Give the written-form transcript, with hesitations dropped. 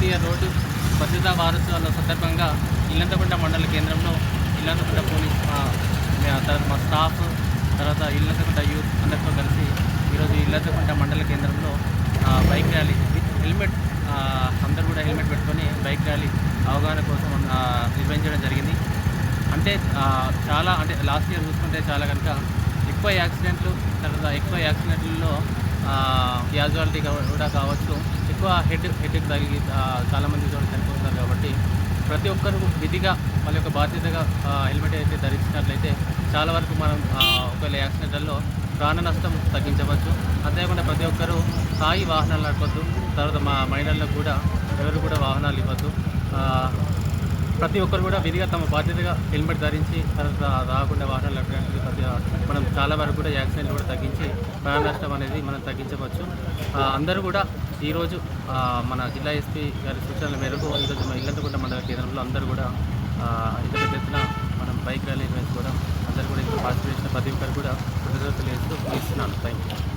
జాతీయ రోడ్డు భద్రతా వారోత్సవాల సందర్భంగా ఇల్లంతకుంట మండల కేంద్రంలో ఇల్లంతకుంట పోలీస్ తర్వాత మా స్టాఫ్ తర్వాత ఇల్లంతకుంట యూత్ అందరితో కలిసి ఈరోజు ఇల్లంతకుంట మండల కేంద్రంలో బైక్ ర్యాలీ విత్ హెల్మెట్ అందరూ కూడా హెల్మెట్ పెట్టుకొని బైక్ ర్యాలీ అవగాహన కోసం నిర్వహించడం జరిగింది. అంటే చాలా అంటే లాస్ట్ ఇయర్ చూసుకుంటే చాలా కనుక ఎక్కువ యాక్సిడెంట్లు తర్వాత ఎక్కువ యాక్సిడెంట్లలో క్యాజువాలిటీ కూడా కావచ్చు, ఎక్కువ హెడ్కి తగిలి చాలామంది కూడా చనిపోతున్నారు. కాబట్టి ప్రతి ఒక్కరు విధిగా వాళ్ళ యొక్క బాధ్యతగా హెల్మెట్ అయితే ధరించినట్లయితే చాలా వరకు మనం ఒకవేళ యాక్సిడెంట్లలో ప్రాణ నష్టం తగ్గించవచ్చు. అంతేకాకుండా ప్రతి ఒక్కరూ స్థాయి వాహనాలు నడపద్దు. తర్వాత మా మైనర్లకు కూడా ఎవరు కూడా వాహనాలు ఇవ్వద్దు. ప్రతి ఒక్కరు కూడా విధిగా తమ బాధ్యతగా హెల్మెట్ ధరించి తర్వాత రాకుండా వాహనాలు నడపడానికి మనం చాలా వరకు కూడా యాక్సిడెంట్లు కూడా తగ్గించి ప్రాణ నష్టం అనేది మనం తగ్గించవచ్చు. అందరూ కూడా ఈరోజు మన జిల్లా ఎస్పీ గారి సూచనల మేరకు ఈరోజు మన ఇల్లంతకుంట మండల కేంద్రంలో అందరూ కూడా ఇంత పెద్ద ఎత్తున మనం బైక్ ర్యాలీ నిర్వహించుకోవడం, అందరూ కూడా ఇంట్లో పార్టిసిపేట్ చేసిన ప్రతి ఒక్కరు కూడా కృతజ్ఞతలు చేస్తూ ఇస్తున్నాను. Thank you.